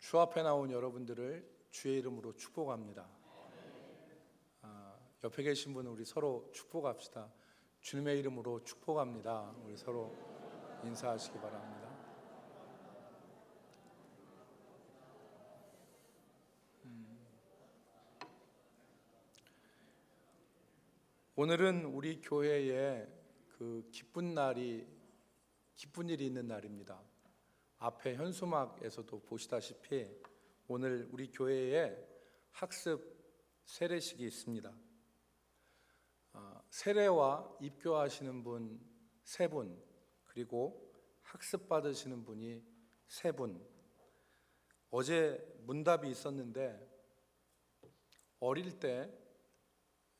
주 앞에 나온 여러분들을 주의 이름으로 축복합니다. 옆에 계신 분은 우리 서로 축복합시다. 주님의 이름으로 축복합니다. 우리 서로 인사하시기 바랍니다. 오늘은 우리 교회에 기쁜 일이 있는 날입니다. 앞에 현수막에서도 보시다시피 오늘 우리 교회에 학습 세례식이 있습니다. 세례와 입교하시는 분 3분, 그리고 학습 받으시는 분이 3분. 어제 문답이 있었는데 어릴 때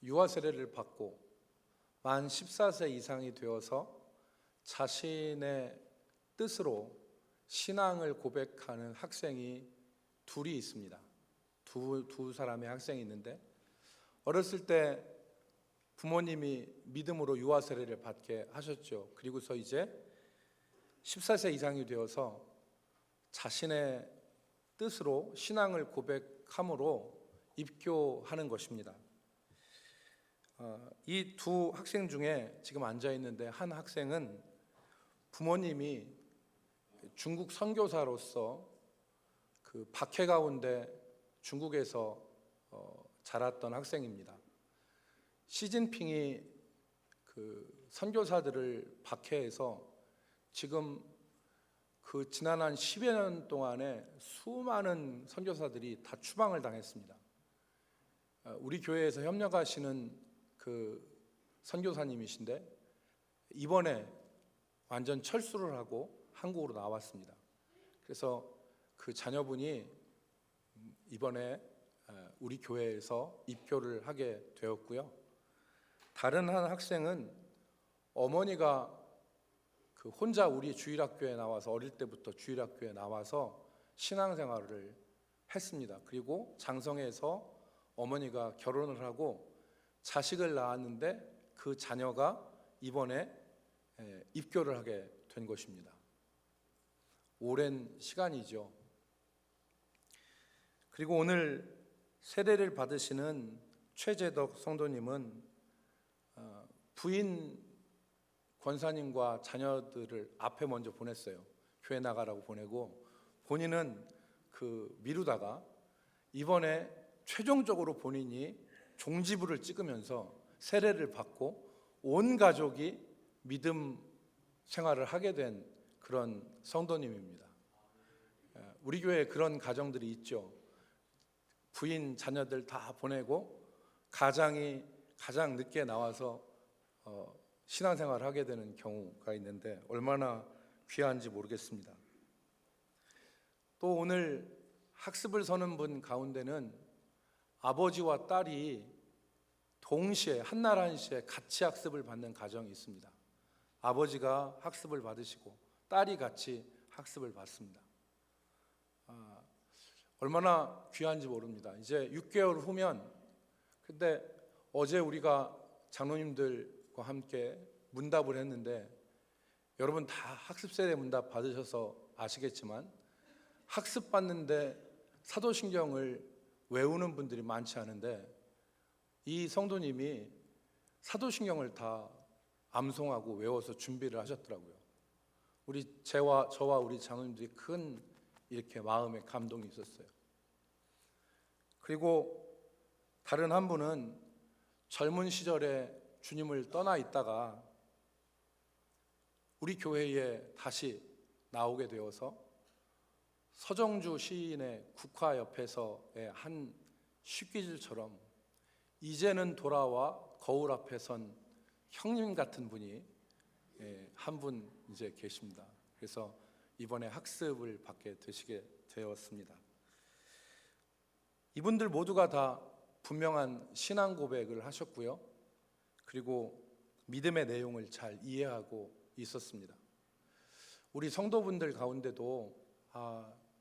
유아 세례를 받고 만 14세 이상이 되어서 자신의 뜻으로 신앙을 고백하는 학생이 둘이 있습니다. 두 사람의 학생이 있는데, 어렸을 때 부모님이 믿음으로 유아 세례를 받게 하셨죠. 그리고서 이제 14세 이상이 되어서 자신의 뜻으로 신앙을 고백함으로 입교하는 것입니다. 이 두 학생 중에 지금 앉아 있는데, 한 학생은 부모님이 중국 선교사로서 박해 가운데 중국에서 자랐던 학생입니다. 시진핑이 선교사들을 박해해서 지금 지난 한 10여 년 동안에 수많은 선교사들이 다 추방을 당했습니다. 우리 교회에서 협력하시는 선교사님이신데 이번에 완전 철수를 하고 한국으로 나왔습니다. 그래서 그 자녀분이 이번에 우리 교회에서 입교를 하게 되었고요. 다른 한 학생은 어머니가 혼자 우리 주일학교에 나와서, 어릴 때부터 주일학교에 나와서 신앙생활을 했습니다. 그리고 장성에서 어머니가 결혼을 하고 자식을 낳았는데 그 자녀가 이번에 입교를 하게 된 것입니다. 오랜 시간이죠. 그리고 오늘 세례를 받으시는 최재덕 성도님은 부인 권사님과 자녀들을 앞에 먼저 보냈어요. 교회 나가라고 보내고, 본인은 미루다가 이번에 최종적으로 본인이 종지부를 찍으면서 세례를 받고 온 가족이 믿음 생활을 하게 된 그런 성도님입니다. 우리 교회에 그런 가정들이 있죠. 부인, 자녀들 다 보내고 가장이 가장 늦게 나와서 신앙생활을 하게 되는 경우가 있는데 얼마나 귀한지 모르겠습니다. 또 오늘 학습을 서는 분 가운데는 아버지와 딸이 동시에 한날 한시에 같이 학습을 받는 가정이 있습니다. 아버지가 학습을 받으시고 딸이 같이 학습을 받습니다. 얼마나 귀한지 모릅니다. 이제 6개월 후면, 근데 어제 우리가 장로님들과 함께 문답을 했는데, 여러분 다 학습세례 문답 받으셔서 아시겠지만 학습 받는데 사도신경을 외우는 분들이 많지 않은데, 이 성도님이 사도신경을 다 암송하고 외워서 준비를 하셨더라고요. 저와 우리 장로님들이 큰 이렇게 마음에 감동이 있었어요. 그리고 다른 한 분은 젊은 시절에 주님을 떠나 있다가 우리 교회에 다시 나오게 되어서 서정주 시인의 국화 옆에서의 한 쉽기질처럼 이제는 돌아와 거울 앞에 선 형님 같은 분이 한 분 이제 계십니다. 그래서 이번에 학습을 받게 되시게 되었습니다. 이분들 모두가 다 분명한 신앙 고백을 하셨고요. 그리고 믿음의 내용을 잘 이해하고 있었습니다. 우리 성도분들 가운데도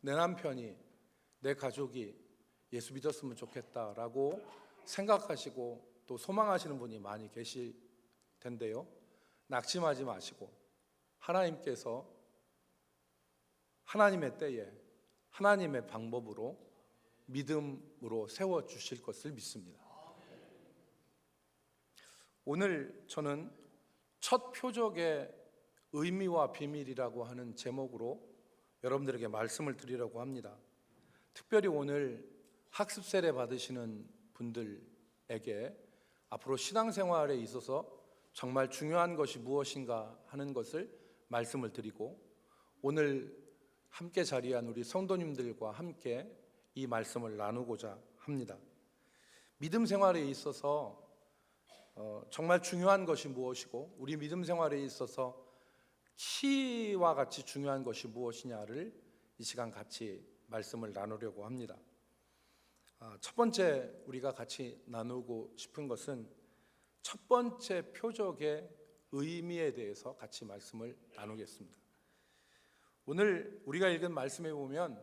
내 남편이, 내 가족이 예수 믿었으면 좋겠다라고 생각하시고 또 소망하시는 분이 많이 계실 텐데요. 낙심하지 마시고 하나님께서 하나님의 때에 하나님의 방법으로 믿음으로 세워주실 것을 믿습니다. 오늘 저는 첫 표적의 의미와 비밀이라고 하는 제목으로 여러분들에게 말씀을 드리려고 합니다. 특별히 오늘 학습 세례 받으시는 분들에게 앞으로 신앙생활에 있어서 정말 중요한 것이 무엇인가 하는 것을 말씀을 드리고, 오늘 함께 자리한 우리 성도님들과 함께 이 말씀을 나누고자 합니다. 믿음 생활에 있어서 정말 중요한 것이 무엇이고, 우리 믿음 생활에 있어서 키와 같이 중요한 것이 무엇이냐를 이 시간 같이 말씀을 나누려고 합니다. 첫 번째 우리가 같이 나누고 싶은 것은 첫 번째 표적의 의미에 대해서 같이 말씀을 나누겠습니다. 오늘 우리가 읽은 말씀에 보면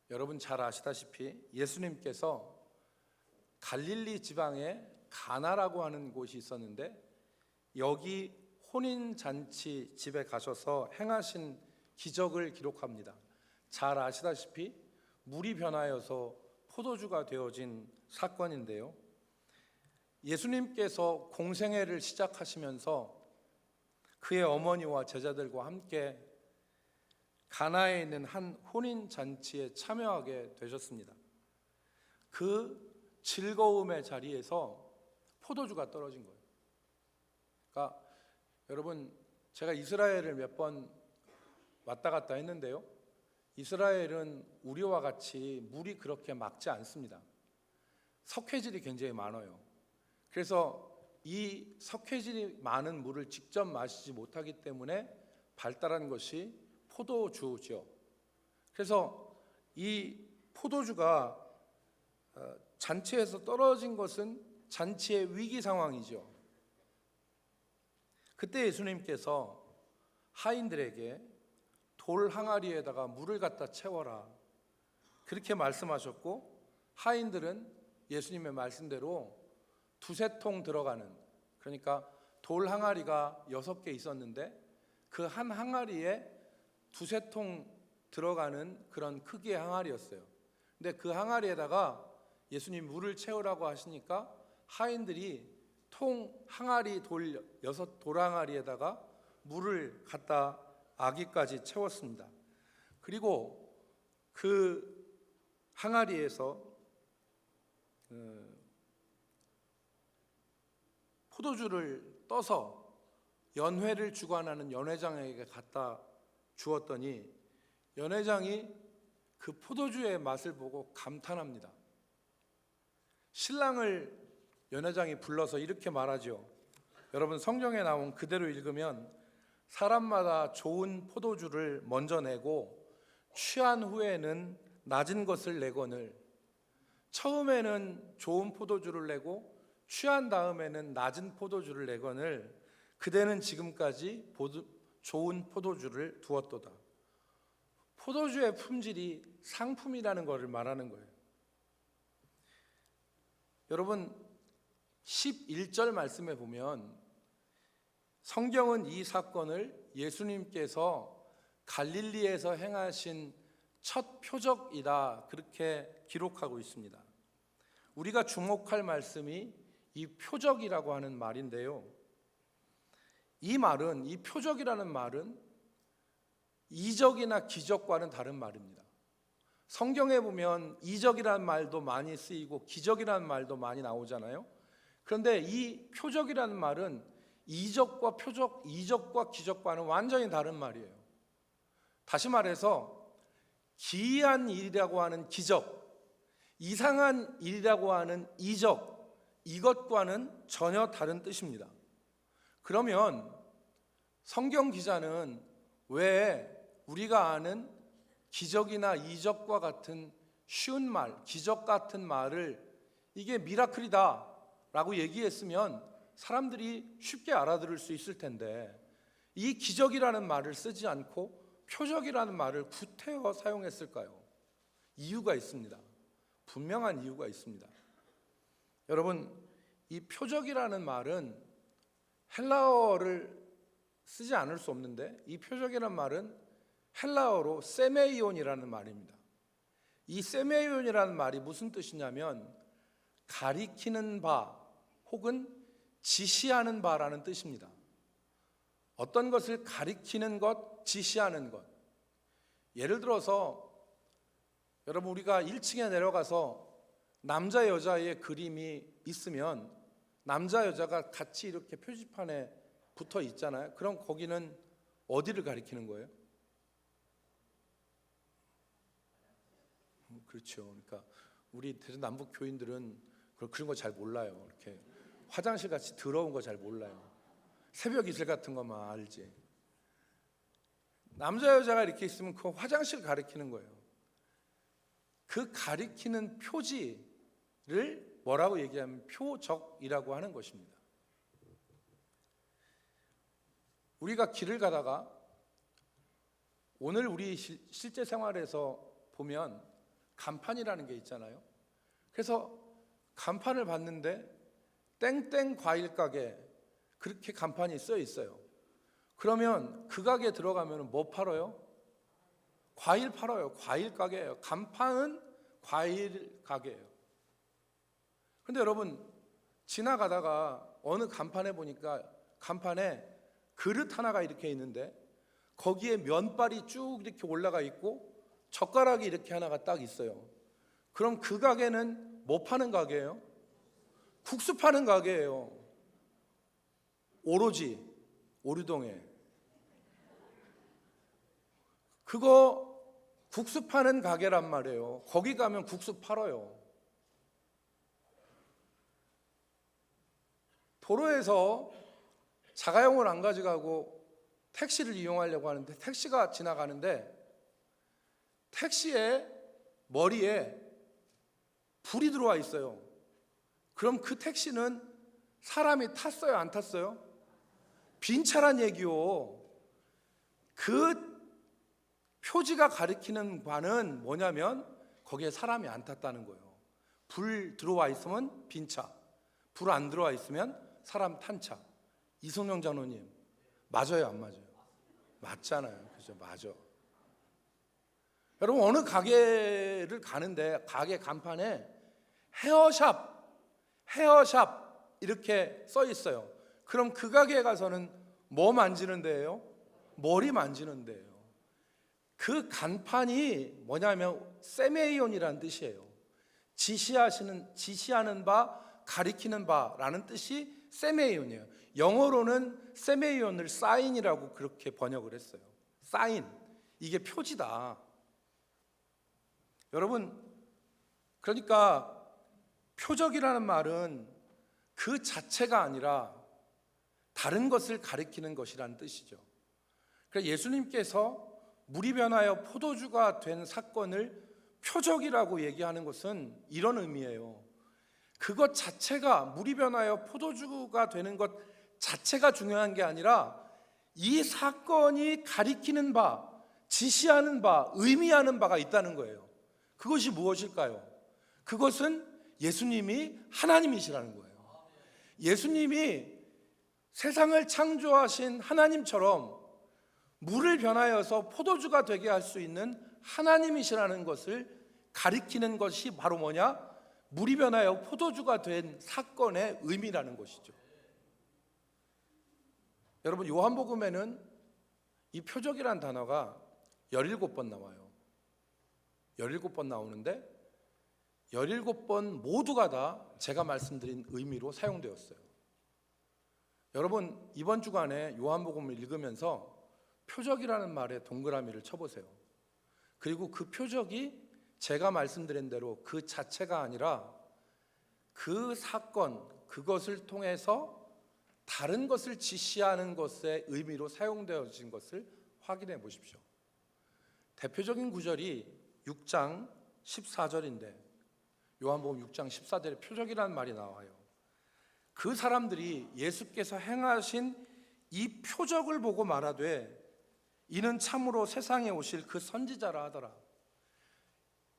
여러분 잘 아시다시피 예수님께서 갈릴리 지방에 가나라고 하는 곳이 있었는데, 여기 혼인잔치 집에 가셔서 행하신 기적을 기록합니다. 잘 아시다시피 물이 변하여서 포도주가 되어진 사건인데요, 예수님께서 공생애를 시작하시면서 그의 어머니와 제자들과 함께 가나에 있는 한 혼인잔치에 참여하게 되셨습니다. 그 즐거움의 자리에서 포도주가 떨어진 거예요. 그러니까 여러분, 제가 이스라엘을 몇 번 왔다 갔다 했는데요, 이스라엘은 우리와 같이 물이 그렇게 맑지 않습니다. 석회질이 굉장히 많아요. 그래서 이 석회질이 많은 물을 직접 마시지 못하기 때문에 발달한 것이 포도주죠. 그래서 이 포도주가 잔치에서 떨어진 것은 잔치의 위기 상황이죠. 그때 예수님께서 하인들에게 돌 항아리에다가 물을 갖다 채워라, 그렇게 말씀하셨고, 하인들은 예수님의 말씀대로 두세 통 들어가는, 그러니까 돌 항아리가 6개 있었는데 그 한 항아리에 두세 통 들어가는 그런 크기의 항아리였어요. 근데 그 항아리에다가 예수님 물을 채우라고 하시니까 하인들이 항아리 돌 항아리에다가 물을 갖다 아기까지 채웠습니다. 그리고 그 항아리에서 포도주를 떠서 연회를 주관하는 연회장에게 갖다 주었더니 연회장이 그 포도주의 맛을 보고 감탄합니다. 신랑을 연회장이 불러서 이렇게 말하죠. 여러분, 성경에 나온 그대로 읽으면 사람마다 좋은 포도주를 먼저 내고 취한 후에는 낮은 것을 내거늘, 처음에는 좋은 포도주를 내고 취한 다음에는 낮은 포도주를 내거늘 그대는 지금까지 좋은 포도주를 두었도다. 포도주의 품질이 상품이라는 것을 말하는 거예요. 여러분, 11절 말씀에 보면 성경은 이 사건을 예수님께서 갈릴리에서 행하신 첫 표적이다, 그렇게 기록하고 있습니다. 우리가 주목할 말씀이 이 표적이라고 하는 말인데요, 이 표적이라는 말은 이적이나 기적과는 다른 말입니다. 성경에 보면 이적이라는 말도 많이 쓰이고 기적이라는 말도 많이 나오잖아요. 그런데 이 표적이라는 말은 이적과 기적과는 완전히 다른 말이에요. 다시 말해서 기이한 일이라고 하는 기적, 이상한 일이라고 하는 이적, 이것과는 전혀 다른 뜻입니다. 그러면 성경 기자는 왜 우리가 아는 기적이나 이적과 같은 쉬운 말, 기적 같은 말을 이게 미라클이다 라고 얘기했으면 사람들이 쉽게 알아들을 수 있을 텐데, 이 기적이라는 말을 쓰지 않고 표적이라는 말을 구태여 사용했을까요? 이유가 있습니다. 분명한 이유가 있습니다. 여러분, 이 표적이라는 말은 헬라어를 쓰지 않을 수 없는데, 이 표적이라는 말은 헬라어로 세메이온이라는 말입니다. 이 세메이온이라는 말이 무슨 뜻이냐면 가리키는 바 혹은 지시하는 바라는 뜻입니다. 어떤 것을 가리키는 것, 지시하는 것. 예를 들어서 여러분, 우리가 1층에 내려가서 남자 여자의 그림이 있으면 남자 여자가 같이 이렇게 표지판에 붙어 있잖아요. 그럼 거기는 어디를 가리키는 거예요? 그렇죠. 그러니까 우리 남북 교인들은 그런 거 잘 몰라요. 이렇게 화장실 같이 더러운 거 잘 몰라요. 새벽 이슬 같은 것만 알지. 남자 여자가 이렇게 있으면 그 화장실 가리키는 거예요. 그 가리키는 표지를 뭐라고 얘기하면 표적이라고 하는 것입니다. 우리가 길을 가다가 오늘 우리 실제 생활에서 보면 간판이라는 게 있잖아요. 그래서 간판을 봤는데 땡땡 과일 가게 그렇게 간판이 써 있어요. 그러면 그 가게 들어가면 뭐 팔아요? 과일 팔아요. 과일 가게예요. 간판은 과일 가게예요. 근데 여러분, 지나가다가 어느 간판에 보니까 간판에 그릇 하나가 이렇게 있는데 거기에 면발이 쭉 이렇게 올라가 있고 젓가락이 이렇게 하나가 딱 있어요. 그럼 그 가게는 뭐 파는 가게예요? 국수 파는 가게예요. 오로지 오류동에 그거 국수 파는 가게란 말이에요. 거기 가면 국수 팔아요. 도로에서 자가용을 안 가져가고 택시를 이용하려고 하는데 택시가 지나가는데 택시의 머리에 불이 들어와 있어요. 그럼 그 택시는 사람이 탔어요, 안 탔어요? 빈 차란 얘기요. 그 표지가 가리키는 바는 뭐냐면 거기에 사람이 안 탔다는 거예요. 불 들어와 있으면 빈 차, 불 안 들어와 있으면 사람 탄 차. 이성영 장로님, 맞아요, 안 맞아요? 맞잖아요. 그죠? 맞아. 여러분, 어느 가게를 가는데 가게 간판에 헤어샵 이렇게 써 있어요. 그럼 그 가게에 가서는 뭐 만지는 데예요? 머리 만지는 데예요. 그 간판이 뭐냐면 세메이온이라는 뜻이에요. 지시하는 바, 가리키는 바라는 뜻이 세메이온이에요. 영어로는 세메이온을 사인이라고 그렇게 번역을 했어요. 사인, 이게 표지다. 여러분, 그러니까 표적이라는 말은 그 자체가 아니라 다른 것을 가리키는 것이라는 뜻이죠. 그래서 예수님께서 물이 변하여 포도주가 된 사건을 표적이라고 얘기하는 것은 이런 의미예요. 그것 자체가, 물이 변하여 포도주가 되는 것 자체가 중요한 게 아니라 이 사건이 가리키는 바, 지시하는 바, 의미하는 바가 있다는 거예요. 그것이 무엇일까요? 그것은 예수님이 하나님이시라는 거예요. 예수님이 세상을 창조하신 하나님처럼 물을 변하여서 포도주가 되게 할 수 있는 하나님이시라는 것을 가리키는 것이 바로 뭐냐? 물이 변하여 포도주가 된 사건의 의미라는 것이죠. 여러분, 요한복음에는 이 표적이라는 단어가 17번 나와요. 17번 나오는데 17번 모두가 다 제가 말씀드린 의미로 사용되었어요. 여러분, 이번 주간에 요한복음을 읽으면서 표적이라는 말에 동그라미를 쳐보세요. 그리고 그 표적이 제가 말씀드린 대로 그 자체가 아니라 그 사건, 그것을 통해서 다른 것을 지시하는 것의 의미로 사용되어진 것을 확인해 보십시오. 대표적인 구절이 6장 14절인데 요한복음 6장 14절에 표적이라는 말이 나와요. 그 사람들이 예수께서 행하신 이 표적을 보고 말하되 이는 참으로 세상에 오실 그 선지자라 하더라.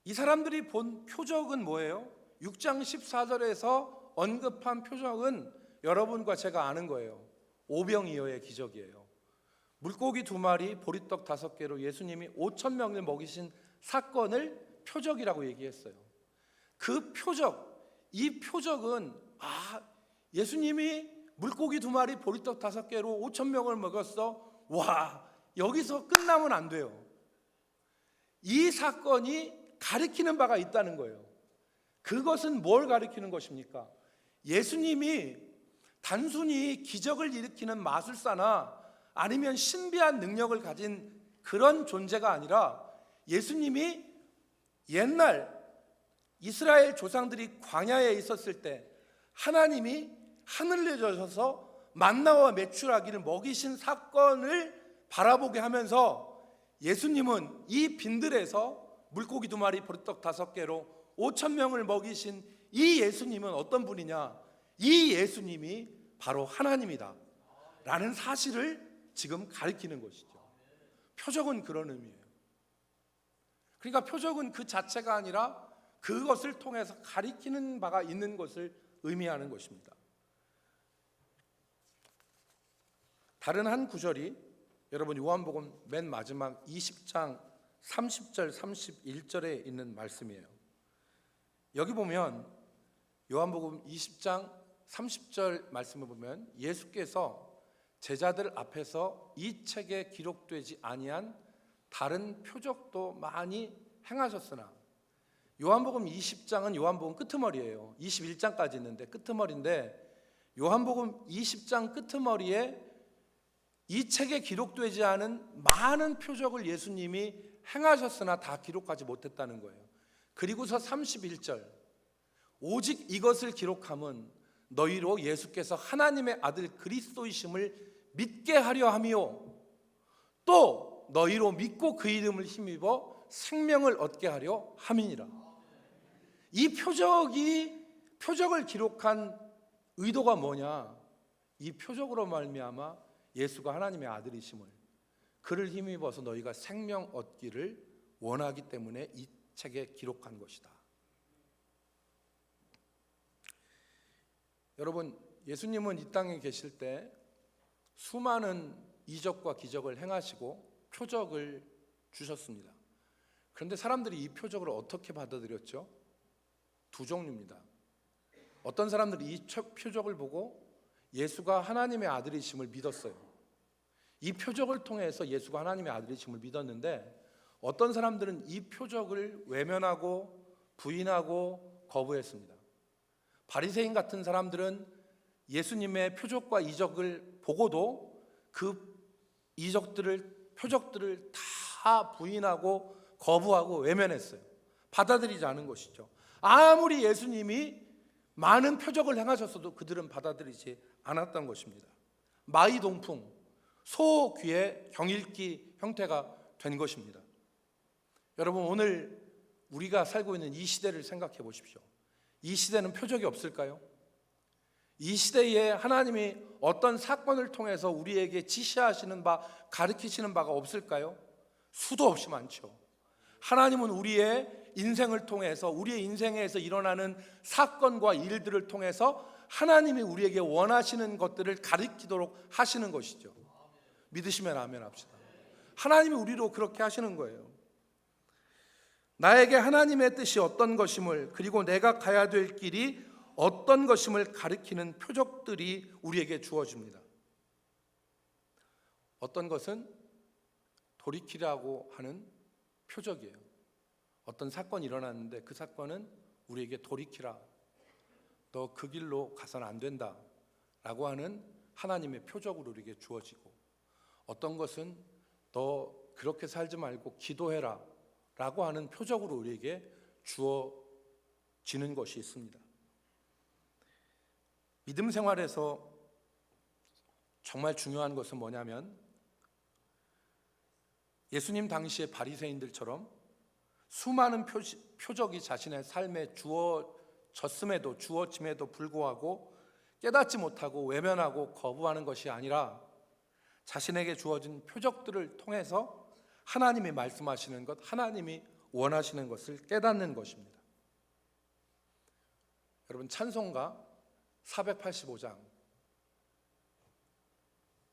이 사람들이 본 표적은 뭐예요? 6장 14절에서 언급한 표적은 여러분과 제가 아는 거예요. 오병이어의 기적이에요. 물고기 2마리, 보리떡 5개로 예수님이 5,000명을 먹이신 사건을 표적이라고 얘기했어요. 그 표적, 이 표적은 예수님이 물고기 2마리 보리떡 5개로 5,000명을 먹였어. 와, 여기서 끝나면 안 돼요. 이 사건이 가리키는 바가 있다는 거예요. 그것은 뭘 가리키는 것입니까? 예수님이 단순히 기적을 일으키는 마술사나 아니면 신비한 능력을 가진 그런 존재가 아니라 예수님이 옛날 이스라엘 조상들이 광야에 있었을 때 하나님이 하늘을 여셔서 만나와 메추라기를 먹이신 사건을 바라보게 하면서 예수님은 이 빈들에서 물고기 2마리 보리떡 5개로 5,000명을 먹이신 이 예수님은 어떤 분이냐? 이 예수님이 바로 하나님이다 라는 사실을 지금 가리키는 것이죠. 표적은 그런 의미예요. 그러니까 표적은 그 자체가 아니라 그것을 통해서 가리키는 바가 있는 것을 의미하는 것입니다. 다른 한 구절이 여러분 요한복음 맨 마지막 20장 30절 31절에 있는 말씀이에요. 여기 보면 요한복음 20장 30절 말씀을 보면 예수께서 제자들 앞에서 이 책에 기록되지 아니한 다른 표적도 많이 행하셨으나, 요한복음 20장은 요한복음 끄트머리예요. 21장까지 있는데 끄트머리인데, 요한복음 20장 끄트머리에 이 책에 기록되지 않은 많은 표적을 예수님이 행하셨으나 다 기록하지 못했다는 거예요. 그리고서 31절, 오직 이것을 기록함은 너희로 예수께서 하나님의 아들 그리스도이심을 믿게 하려 함이요 또 너희로 믿고 그 이름을 힘입어 생명을 얻게 하려 함이니라. 이 표적을 기록한 의도가 뭐냐? 이 표적으로 말미암아 예수가 하나님의 아들이심을, 그를 힘입어서 너희가 생명 얻기를 원하기 때문에 이 책에 기록한 것이다. 여러분, 예수님은 이 땅에 계실 때 수많은 이적과 기적을 행하시고 표적을 주셨습니다. 그런데 사람들이 이 표적을 어떻게 받아들였죠? 두 종류입니다. 어떤 사람들이 이 표적을 보고 예수가 하나님의 아들이심을 믿었어요. 이 표적을 통해서 예수가 하나님의 아들이심을 믿었는데, 어떤 사람들은 이 표적을 외면하고 부인하고 거부했습니다. 바리새인 같은 사람들은 예수님의 표적과 이적을 보고도 그 표적들을 다 부인하고 거부하고 외면했어요. 받아들이지 않은 것이죠. 아무리 예수님이 많은 표적을 행하셨어도 그들은 받아들이지 않았던 것입니다. 마이동풍, 소 귀의 경읽기 형태가 된 것입니다. 여러분, 오늘 우리가 살고 있는 이 시대를 생각해 보십시오. 이 시대는 표적이 없을까요? 이 시대에 하나님이 어떤 사건을 통해서 우리에게 지시하시는 바, 가르치시는 바가 없을까요? 수도 없이 많죠. 하나님은 우리의 인생을 통해서, 우리의 인생에서 일어나는 사건과 일들을 통해서 하나님이 우리에게 원하시는 것들을 가르치도록 하시는 것이죠. 믿으시면 아멘 합시다. 하나님이 우리로 그렇게 하시는 거예요. 나에게 하나님의 뜻이 어떤 것임을, 그리고 내가 가야 될 길이 어떤 것임을 가리키는 표적들이 우리에게 주어집니다. 어떤 것은 돌이키라고 하는 표적이에요. 어떤 사건이 일어났는데 그 사건은 우리에게 돌이키라, 너 그 길로 가서는 안 된다 라고 하는 하나님의 표적으로 우리에게 주어지고, 어떤 것은 너 그렇게 살지 말고 기도해라 라고 하는 표적으로 우리에게 주어지는 것이 있습니다. 믿음 생활에서 정말 중요한 것은 뭐냐면, 예수님 당시의 바리새인들처럼 수많은 표적이 자신의 삶에 주어짐에도 불구하고 깨닫지 못하고 외면하고 거부하는 것이 아니라, 자신에게 주어진 표적들을 통해서 하나님이 말씀하시는 것, 하나님이 원하시는 것을 깨닫는 것입니다. 여러분, 찬송가 485장,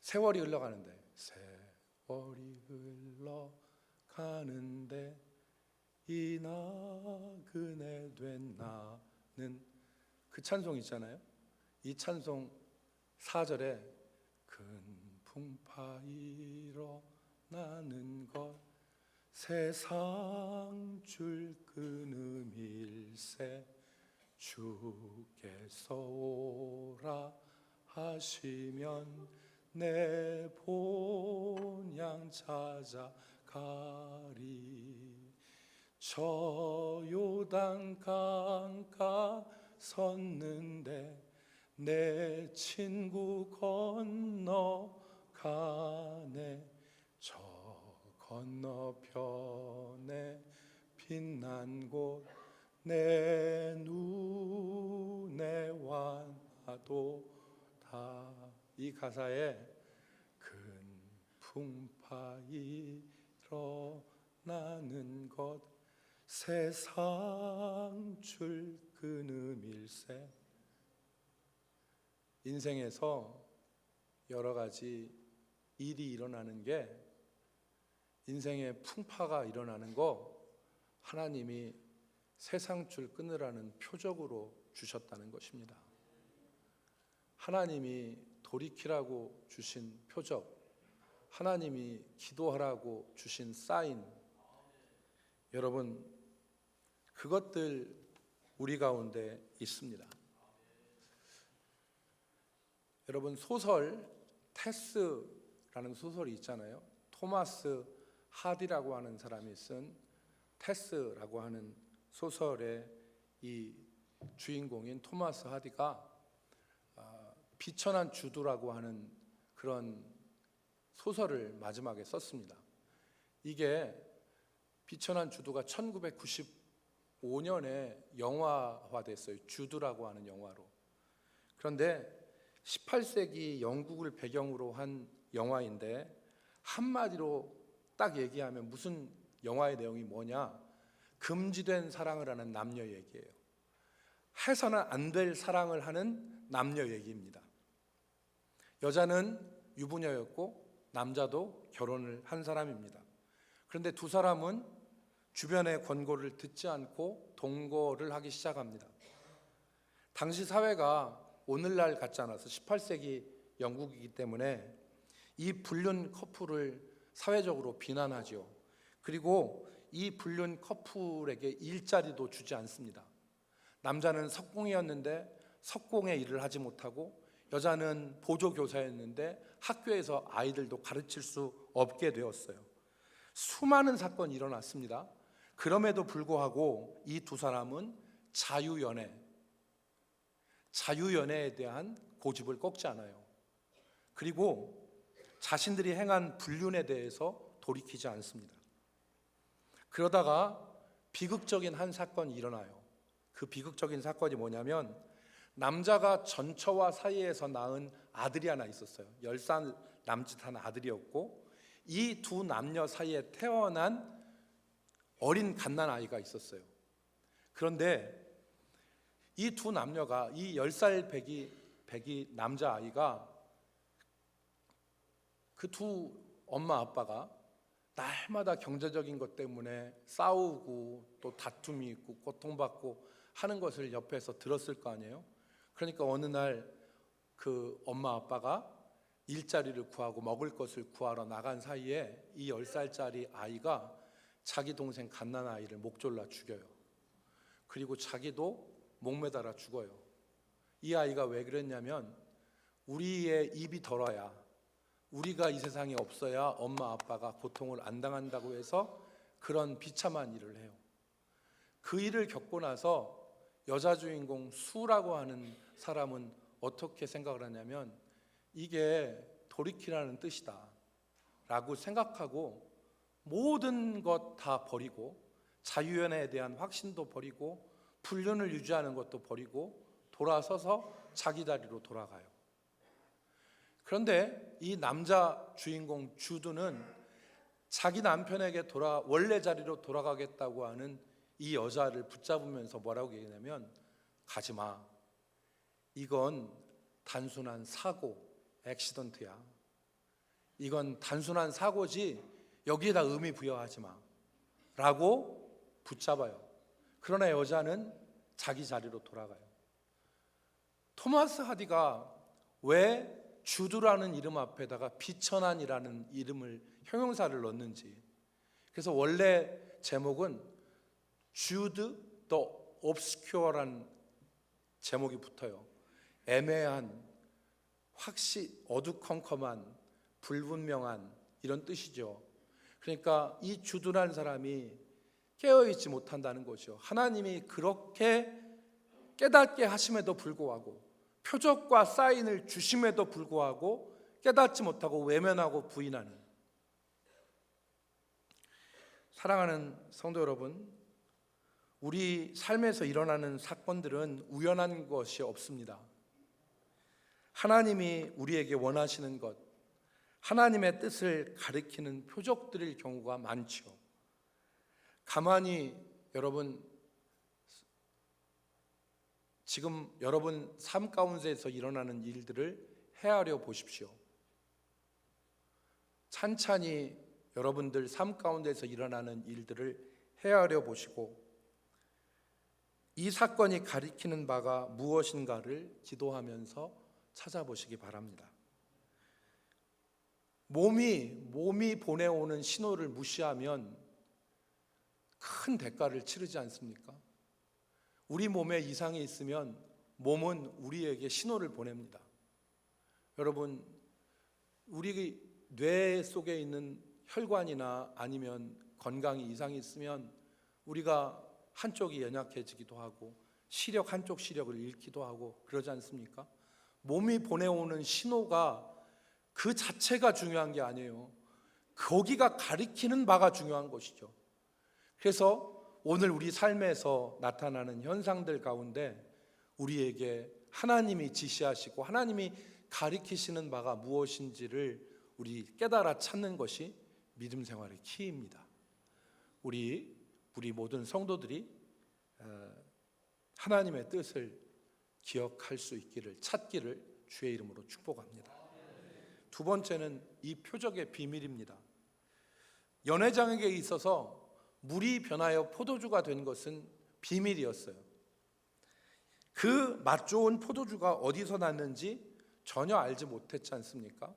세월이 흘러가는데, 세월이 흘러가는데 이 나그네 된 나는, 그 찬송 있잖아요. 이 찬송 4절에 큰 풍파 일어나는 것 세상 줄 끊음일세 주께서 오라 하시면 내 본향 찾아가리. 저 요단 강가 섰는데 내 친구 건너가네. 저 건너편에 빛난 곳 내 눈에 와도 다. 이 가사에 큰 풍파 일어나는 것 세상 줄 끊음일세. 인생에서 여러 가지 일이 일어나는 게, 인생의 풍파가 일어나는 거 하나님이 세상 줄 끊으라는 표적으로 주셨다는 것입니다. 하나님이 돌이키라고 주신 표적, 하나님이 기도하라고 주신 사인, 여러분 그것들 우리 가운데 있습니다. 여러분 소설 테스라는 소설이 있잖아요. 토마스 하디라고 하는 사람이 쓴 테스라고 하는 소설의 이 주인공인 토마스 하디가 비천한 주두라고 하는 그런 소설을 마지막에 썼습니다. 이게 비천한 주두가 1995년에 영화화됐어요. 주두라고 하는 영화로. 그런데 18세기 영국을 배경으로 한 영화인데 한마디로 딱 얘기하면 무슨 영화의 내용이 뭐냐? 금지된 사랑을 하는 남녀 얘기예요. 해서는 안 될 사랑을 하는 남녀 얘기입니다. 여자는 유부녀였고 남자도 결혼을 한 사람입니다. 그런데 두 사람은 주변의 권고를 듣지 않고 동거를 하기 시작합니다. 당시 사회가 오늘날 같지 않아서 18세기 영국이기 때문에 이 불륜 커플을 사회적으로 비난하죠. 그리고 이 불륜 커플에게 일자리도 주지 않습니다. 남자는 석공이었는데 석공의 일을 하지 못하고, 여자는 보조교사였는데 학교에서 아이들도 가르칠 수 없게 되었어요. 수많은 사건이 일어났습니다. 그럼에도 불구하고 이 두 사람은 자유연애에 대한 고집을 꺾지 않아요. 그리고 자신들이 행한 불륜에 대해서 돌이키지 않습니다. 그러다가 비극적인 한 사건이 일어나요. 그 비극적인 사건이 뭐냐면, 남자가 전처와 사이에서 낳은 아들이 하나 있었어요. 10살 남짓한 아들이었고, 이 두 남녀 사이에 태어난 어린 갓난아이가 있었어요. 그런데 이 두 남녀가, 이 10살 배기 남자아이가, 그 두 엄마 아빠가 날마다 경제적인 것 때문에 싸우고 또 다툼이 있고 고통받고 하는 것을 옆에서 들었을 거 아니에요. 그러니까 어느 날 그 엄마 아빠가 일자리를 구하고 먹을 것을 구하러 나간 사이에 이 10살짜리 아이가 자기 동생 갓난아이를 목 졸라 죽여요. 그리고 자기도 목매달아 죽어요. 이 아이가 왜 그랬냐면, 우리의 입이 덜어야, 우리가 이 세상에 없어야 엄마 아빠가 고통을 안 당한다고 해서 그런 비참한 일을 해요. 그 일을 겪고 나서 여자 주인공 수라고 하는 사람은 어떻게 생각을 하냐면, 이게 돌이키라는 뜻이다 라고 생각하고 모든 것 다 버리고, 자유연애에 대한 확신도 버리고 불륜을 유지하는 것도 버리고 돌아서서 자기 다리로 돌아가요. 그런데 이 남자 주인공 주두는 자기 남편에게 원래 자리로 돌아가겠다고 하는 이 여자를 붙잡으면서 뭐라고 얘기하냐면, 가지마. 이건 단순한 사고, 액시던트야. 이건 단순한 사고지 여기에다 의미 부여하지 마 라고 붙잡아요. 그러나 여자는 자기 자리로 돌아가요. 토마스 하디가 왜 주드라는 이름 앞에다가 비천한이라는 이름을 형용사를 넣는지, 그래서 원래 제목은 Jude the Obscure라는 제목이 붙어요. 애매한, 어두컴컴한, 불분명한 이런 뜻이죠. 그러니까 이 주드라는 사람이 깨어있지 못한다는 거죠. 하나님이 그렇게 깨닫게 하심에도 불구하고, 표적과 사인을 주심에도 불구하고 깨닫지 못하고 외면하고 부인하는. 사랑하는 성도 여러분, 우리 삶에서 일어나는 사건들은 우연한 것이 없습니다. 하나님이 우리에게 원하시는 것, 하나님의 뜻을 가리키는 표적들일 경우가 많죠. 가만히 여러분, 지금 여러분 삶 가운데에서 일어나는 일들을 헤아려 보십시오. 찬찬히 여러분들 삶 가운데서 일어나는 일들을 헤아려 보시고, 이 사건이 가리키는 바가 무엇인가를 기도하면서 찾아보시기 바랍니다. 몸이 보내오는 신호를 무시하면 큰 대가를 치르지 않습니까? 우리 몸에 이상이 있으면 몸은 우리에게 신호를 보냅니다. 여러분, 우리 뇌 속에 있는 혈관이나 아니면 건강에 이상이 있으면 우리가 한쪽이 연약해지기도 하고 한쪽 시력을 잃기도 하고 그러지 않습니까? 몸이 보내오는 신호가 그 자체가 중요한 게 아니에요. 거기가 가리키는 바가 중요한 것이죠. 그래서 오늘 우리 삶에서 나타나는 현상들 가운데 우리에게 하나님이 지시하시고 하나님이 가리키시는 바가 무엇인지를 우리 깨달아 찾는 것이 믿음 생활의 키입니다. 우리 모든 성도들이 하나님의 뜻을 기억할 수 있기를, 찾기를 주의 이름으로 축복합니다. 두 번째는 이 표적의 비밀입니다. 연회장에게 있어서 물이 변하여 포도주가 된 것은 비밀이었어요. 그 맛 좋은 포도주가 어디서 났는지 전혀 알지 못했지 않습니까?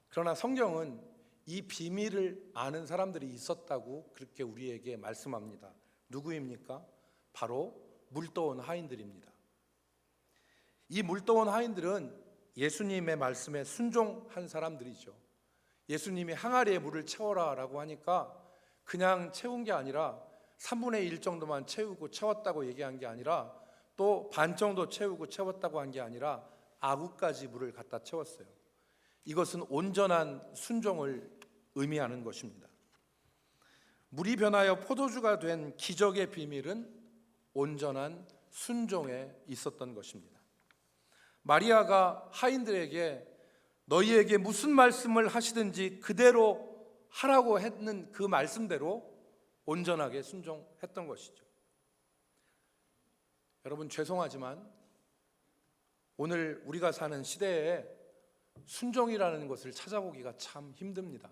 그러나 성경은 이 비밀을 아는 사람들이 있었다고 그렇게 우리에게 말씀합니다. 누구입니까? 바로 물떠온 하인들입니다. 이 물떠온 하인들은 예수님의 말씀에 순종한 사람들이죠. 예수님이 항아리에 물을 채워라 라고 하니까 그냥 채운 게 아니라 3분의 1 정도만 채우고 채웠다고 얘기한 게 아니라, 또 반 정도 채우고 채웠다고 한 게 아니라 아구까지 물을 갖다 채웠어요. 이것은 온전한 순종을 의미하는 것입니다. 물이 변하여 포도주가 된 기적의 비밀은 온전한 순종에 있었던 것입니다. 마리아가 하인들에게 너희에게 무슨 말씀을 하시든지 그대로 하라고 했는 그 말씀대로 온전하게 순종했던 것이죠. 여러분, 죄송하지만 오늘 우리가 사는 시대에 순종이라는 것을 찾아보기가 참 힘듭니다.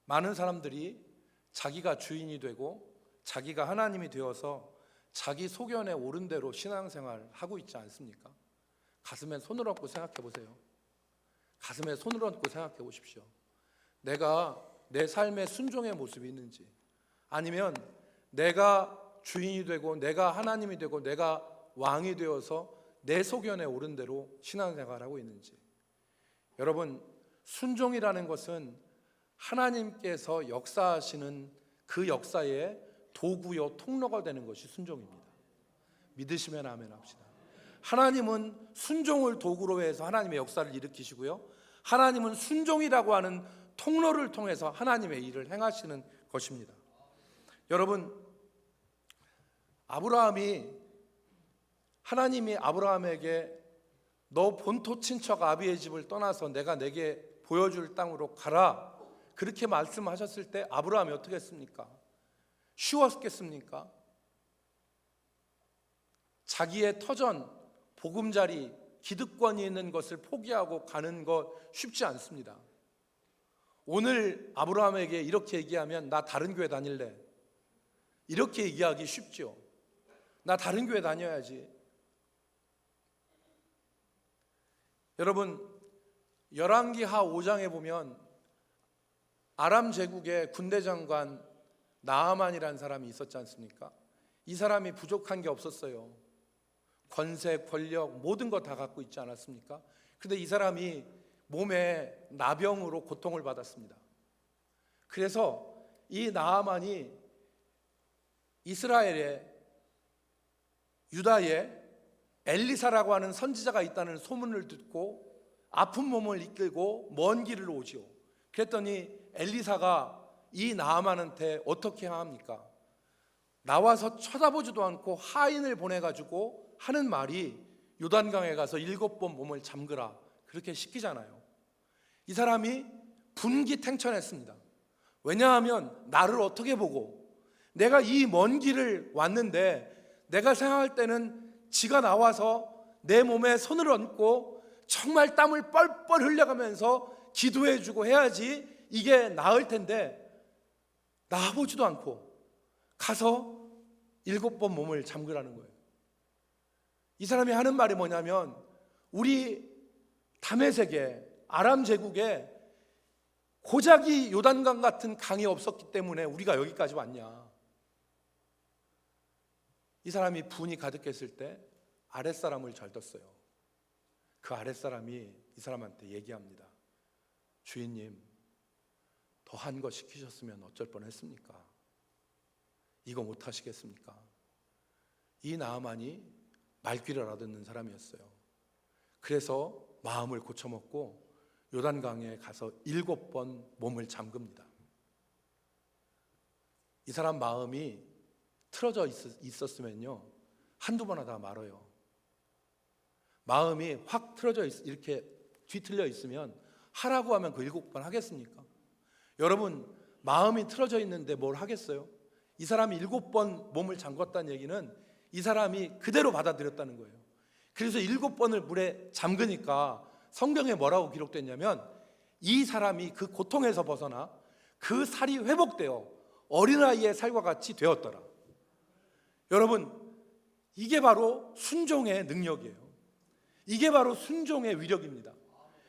많은 사람들이 자기가 주인이 되고 자기가 하나님이 되어서 자기 소견에 옳은 대로 신앙생활 하고 있지 않습니까? 가슴에 손을 얹고 생각해 보세요. 가슴에 손을 얹고 생각해 보십시오. 내가 내 삶의 순종의 모습이 있는지, 아니면 내가 주인이 되고 내가 하나님이 되고 내가 왕이 되어서 내 소견에 옳은 대로 신앙생활하고 있는지. 여러분, 순종이라는 것은 하나님께서 역사하시는 그 역사의 도구요 통로가 되는 것이 순종입니다. 믿으시면 아멘 합시다. 하나님은 순종을 도구로 해서 하나님의 역사를 일으키시고요, 하나님은 순종이라고 하는 통로를 통해서 하나님의 일을 행하시는 것입니다. 여러분, 하나님이 아브라함에게 너 본토 친척 아비의 집을 떠나서 내가 내게 보여줄 땅으로 가라 그렇게 말씀하셨을 때 아브라함이 어떻게 했습니까? 쉬웠겠습니까? 자기의 터전, 보금자리, 기득권이 있는 것을 포기하고 가는 것 쉽지 않습니다. 오늘 아브라함에게 이렇게 얘기하면 나 다른 교회 다닐래, 이렇게 얘기하기 쉽죠. 나 다른 교회 다녀야지. 여러분, 열왕기하 5장에 보면 아람 제국의 군대 장관 나아만이라는 사람이 있었지 않습니까? 이 사람이 부족한 게 없었어요. 권세, 권력, 모든 거 다 갖고 있지 않았습니까? 그런데 이 사람이 몸에 나병으로 고통을 받았습니다. 그래서 이 나아만이 이스라엘에, 유다에 엘리사라고 하는 선지자가 있다는 소문을 듣고 아픈 몸을 이끌고 먼 길을 오지요. 그랬더니 엘리사가 이 나아만한테 어떻게 합니까? 나와서 쳐다보지도 않고 하인을 보내가지고 하는 말이 요단강에 가서 7번 몸을 잠그라, 그렇게 시키잖아요. 이 사람이 분기탱천했습니다. 왜냐하면 나를 어떻게 보고, 내가 이 먼 길을 왔는데 내가 생각할 때는 지가 나와서 내 몸에 손을 얹고 정말 땀을 뻘뻘 흘려가면서 기도해주고 해야지 이게 나을 텐데 나와보지도 않고 가서 7번 몸을 잠그라는 거예요. 이 사람이 하는 말이 뭐냐면, 우리 다메섹에, 아람 제국에 고작이 요단강 같은 강이 없었기 때문에 우리가 여기까지 왔냐. 이 사람이 분이 가득했을 때 아랫사람을 절뒀어요. 그 아랫사람이 이 사람한테 얘기합니다. 주인님, 더한 거 시키셨으면 어쩔 뻔했습니까? 이거 못 하시겠습니까? 이 나아만이 말귀를 알아듣는 사람이었어요. 그래서 마음을 고쳐먹고 요단강에 가서 7번 몸을 잠깁니다. 이 사람 마음이 틀어져 있었으면요, 한두 번 하다 말아요. 마음이 확 틀어져 이렇게 뒤틀려 있으면 하라고 하면 그 7번 하겠습니까? 여러분, 마음이 틀어져 있는데 뭘 하겠어요? 이 사람이 7번 몸을 잠궜다는 얘기는 이 사람이 그대로 받아들였다는 거예요. 그래서 7번을 물에 잠그니까 성경에 뭐라고 기록됐냐면, 이 사람이 그 고통에서 벗어나 그 살이 회복되어 어린아이의 살과 같이 되었더라. 여러분, 이게 바로 순종의 능력이에요. 이게 바로 순종의 위력입니다.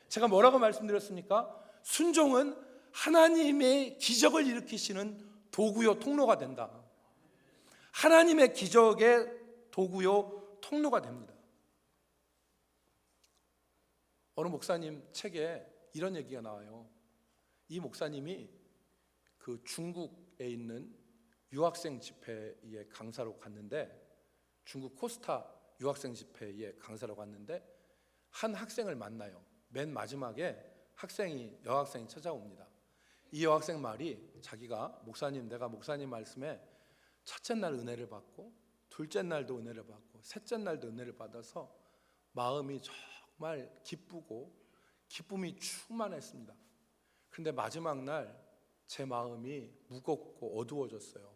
제가 뭐라고 말씀드렸습니까? 순종은 하나님의 기적을 일으키시는 도구요 통로가 된다. 하나님의 기적의 도구요 통로가 됩니다. 어느 목사님 책에 이런 얘기가 나와요. 이 목사님이 그 중국에 있는 유학생 집회에 강사로 갔는데, 중국 코스타 유학생 집회에 강사로 갔는데 한 학생을 만나요. 맨 마지막에 여학생이 찾아옵니다. 이 여학생 말이, 자기가 목사님, 내가 목사님 말씀에 첫째 날 은혜를 받고 둘째 날도 은혜를 받고 셋째 날도 은혜를 받아서 마음이 정말 기쁘고 기쁨이 충만했습니다. 그런데 마지막 날 제 마음이 무겁고 어두워졌어요.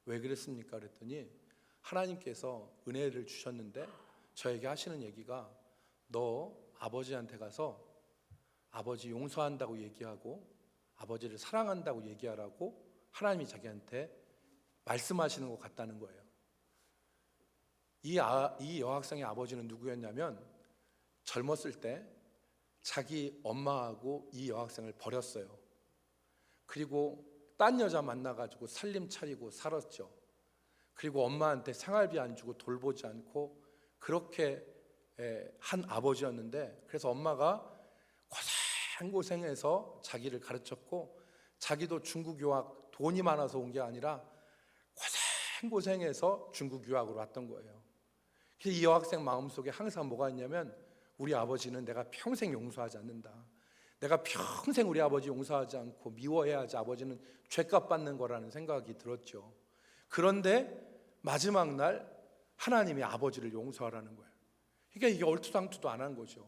왜 그랬습니까? 그랬더니 하나님께서 은혜를 주셨는데 저에게 하시는 얘기가, 너 아버지한테 가서 아버지 용서한다고 얘기하고 아버지를 사랑한다고 얘기하라고 하나님이 자기한테 말씀하시는 것 같다는 거예요. 이 여학생의 아버지는 누구였냐면, 젊었을 때 자기 엄마하고 이 여학생을 버렸어요. 그리고 딴 여자 만나가지고 살림 차리고 살았죠. 그리고 엄마한테 생활비 안 주고 돌보지 않고 그렇게 한 아버지였는데, 그래서 엄마가 고생해서 자기를 가르쳤고, 자기도 중국 유학 돈이 많아서 온 게 아니라 고생해서 중국 유학으로 왔던 거예요. 그래서 이 여학생 마음속에 항상 뭐가 있냐면, 우리 아버지는 내가 평생 용서하지 않는다. 내가 평생 우리 아버지 용서하지 않고 미워해야지 아버지는 죄값 받는 거라는 생각이 들었죠. 그런데 마지막 날 하나님이 아버지를 용서하라는 거예요. 그러니까 이게 얼토당토도 안 한 거죠.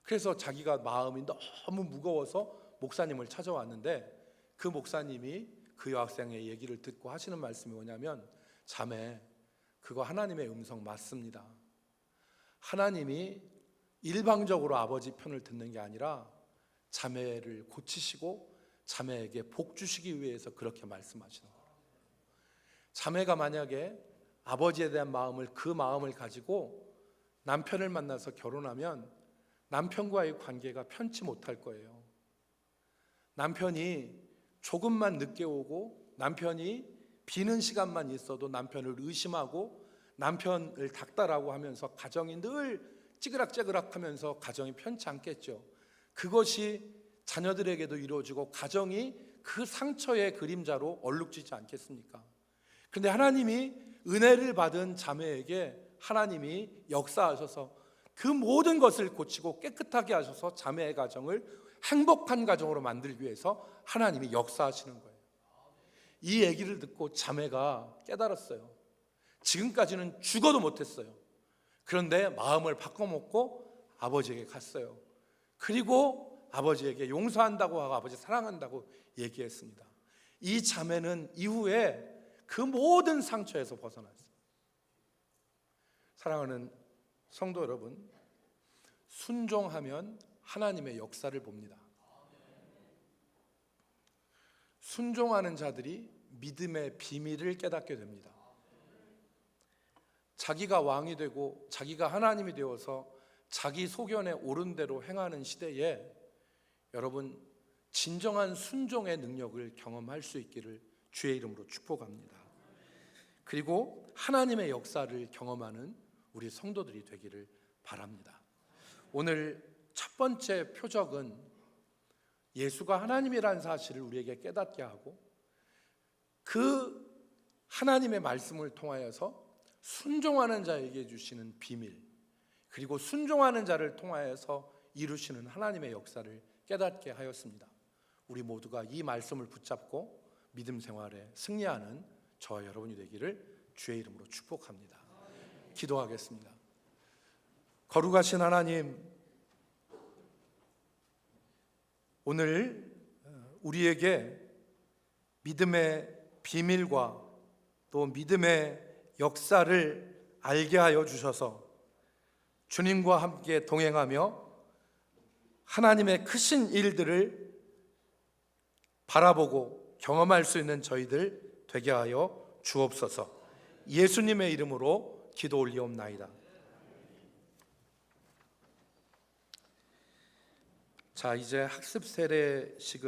그래서 자기가 마음이 너무 무거워서 목사님을 찾아왔는데, 그 목사님이 그 여학생의 얘기를 듣고 하시는 말씀이 뭐냐면, 자매, 그거 하나님의 음성 맞습니다. 하나님이 일방적으로 아버지 편을 듣는 게 아니라 자매를 고치시고 자매에게 복 주시기 위해서 그렇게 말씀하시는 거예요. 자매가 만약에 아버지에 대한 마음을, 그 마음을 가지고 남편을 만나서 결혼하면 남편과의 관계가 편치 못할 거예요. 남편이 조금만 늦게 오고 남편이 비는 시간만 있어도 남편을 의심하고 남편을 닥달하고 하면서 가정이 늘 찌그락찌그락 하면서 가정이 편치 않겠죠. 그것이 자녀들에게도 이루어지고 가정이 그 상처의 그림자로 얼룩지지 않겠습니까? 그런데 하나님이 은혜를 받은 자매에게 하나님이 역사하셔서 그 모든 것을 고치고 깨끗하게 하셔서 자매의 가정을 행복한 가정으로 만들기 위해서 하나님이 역사하시는 거예요. 이 얘기를 듣고 자매가 깨달았어요. 지금까지는 죽어도 못했어요. 그런데 마음을 바꿔먹고 아버지에게 갔어요. 그리고 아버지에게 용서한다고 하고 아버지 사랑한다고 얘기했습니다. 이 자매는 이후에 그 모든 상처에서 벗어났어요. 사랑하는 성도 여러분, 순종하면 하나님의 역사를 봅니다. 순종하는 자들이 믿음의 비밀을 깨닫게 됩니다. 자기가 왕이 되고 자기가 하나님이 되어서 자기 소견에 옳은 대로 행하는 시대에 여러분 진정한 순종의 능력을 경험할 수 있기를 주의 이름으로 축복합니다. 그리고 하나님의 역사를 경험하는 우리 성도들이 되기를 바랍니다. 오늘 첫 번째 표적은 예수가 하나님이라는 사실을 우리에게 깨닫게 하고 그 하나님의 말씀을 통하여서 순종하는 자에게 주시는 비밀, 그리고 순종하는 자를 통하여서 이루시는 하나님의 역사를 깨닫게 하였습니다. 우리 모두가 이 말씀을 붙잡고 믿음 생활에 승리하는 저와 여러분이 되기를 주의 이름으로 축복합니다. 기도하겠습니다. 거룩하신 하나님, 오늘 우리에게 믿음의 비밀과 또 믿음의 역사를 알게 하여 주셔서 주님과 함께 동행하며 하나님의 크신 일들을 바라보고 경험할 수 있는 저희들 되게 하여 주옵소서. 예수님의 이름으로 기도 올리옵나이다. 자, 이제 학습 세례식을